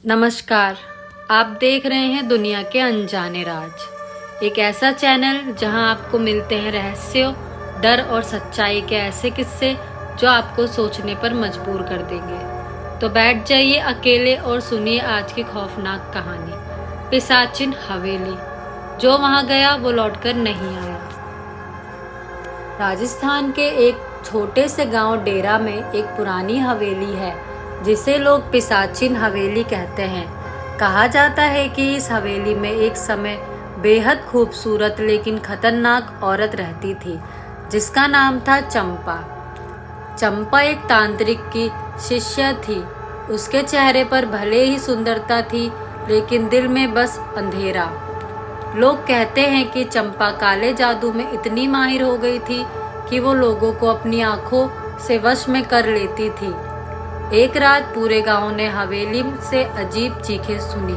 नमस्कार, आप देख रहे हैं दुनिया के अनजाने राज, एक ऐसा चैनल जहां आपको मिलते हैं रहस्यों, डर और सच्चाई के ऐसे किस्से जो आपको सोचने पर मजबूर कर देंगे। तो बैठ जाइए अकेले और सुनिए आज की खौफनाक कहानी, पिशाचिन हवेली। जो वहां गया वो लौटकर नहीं आया। राजस्थान के एक छोटे से गांव डेरा में एक पुरानी हवेली है जिसे लोग पिशाचिन हवेली कहते हैं। कहा जाता है कि इस हवेली में एक समय बेहद खूबसूरत लेकिन खतरनाक औरत रहती थी जिसका नाम था चंपा। चंपा एक तांत्रिक की शिष्या थी। उसके चेहरे पर भले ही सुंदरता थी लेकिन दिल में बस अंधेरा। लोग कहते हैं कि चंपा काले जादू में इतनी माहिर हो गई थी कि वो लोगों को अपनी आंखों से वश में कर लेती थी। एक रात पूरे गांव ने हवेली से अजीब चीखें सुनी।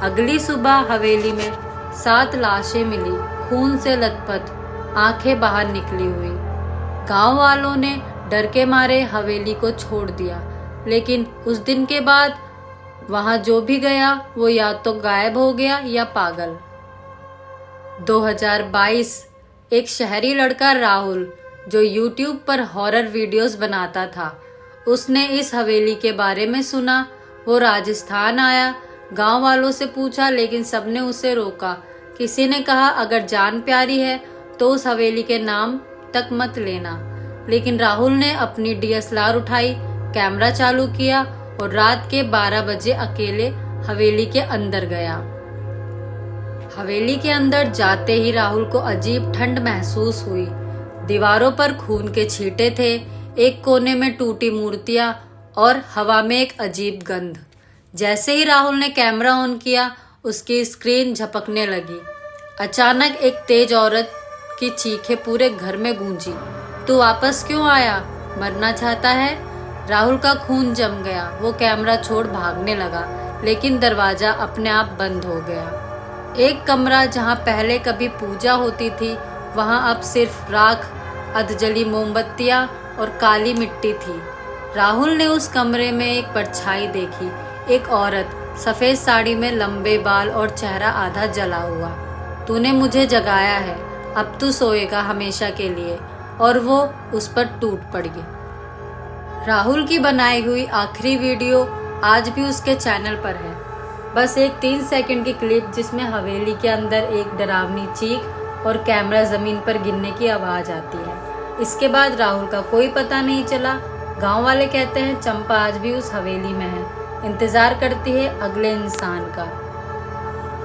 अगली सुबह हवेली में 7 लाशें मिली, खून से लथपथ, आंखें बाहर निकली हुई। गांव वालों ने डर के मारे हवेली को छोड़ दिया, लेकिन उस दिन के बाद वहां जो भी गया वो या तो गायब हो गया या पागल। 2022 एक शहरी लड़का राहुल जो YouTube पर हॉरर वीडियोस बनाता था, उसने इस हवेली के बारे में सुना। वो राजस्थान आया, गांव वालों से पूछा लेकिन सबने उसे रोका। किसी ने कहा अगर जान प्यारी है तो उस हवेली के नाम तक मत लेना। लेकिन राहुल ने अपनी DSLR उठाई, कैमरा चालू किया और रात के 12 बजे अकेले हवेली के अंदर गया। हवेली के अंदर जाते ही राहुल को अजीब ठंड महसूस हुई। दीवारों पर खून के छींटे थे, एक कोने में टूटी मूर्तियां और हवा में एक अजीब गंध। जैसे ही राहुल ने कैमरा ऑन किया उसकी स्क्रीन झपकने लगी। अचानक एक तेज औरत की चीखें पूरे घर में गूंजी। तू वापस क्यों आया? मरना चाहता है? राहुल का खून जम गया। वो कैमरा छोड़ भागने लगा लेकिन दरवाजा अपने आप बंद हो गया। एक कमरा जहां पहले कभी पूजा होती थी वहां अब सिर्फ राख, अधजली मोमबत्तियां और काली मिट्टी थी। राहुल ने उस कमरे में एक परछाई देखी, एक औरत सफेद साड़ी में, लंबे बाल और चेहरा आधा जला हुआ। तूने मुझे जगाया है, अब तू सोएगा हमेशा के लिए। और वो उस पर टूट पड़ी। राहुल की बनाई हुई आखिरी वीडियो आज भी उसके चैनल पर है। बस एक 3 सेकंड की क्लिप जिसमें हवेली के अंदर एक डरावनी चीख और कैमरा जमीन पर गिरने की आवाज आती है। इसके बाद राहुल का कोई पता नहीं चला। गांव वाले कहते हैं चंपा आज भी उस हवेली में है, इंतजार करती है अगले इंसान का।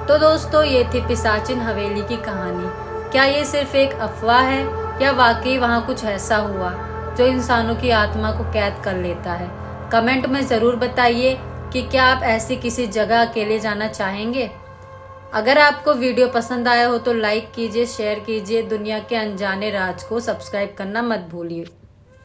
तो दोस्तों, ये थी पिशाचिन हवेली की कहानी। क्या ये सिर्फ एक अफवाह है या वाकई वहां कुछ ऐसा हुआ जो इंसानों की आत्मा को कैद कर लेता है? कमेंट में जरूर बताइए कि क्या आप ऐसी किसी जगह अकेले जाना चाहेंगे। अगर आपको वीडियो पसंद आया हो तो लाइक कीजिए, शेयर कीजिए। दुनिया के अनजाने राज को सब्सक्राइब करना मत भूलिए।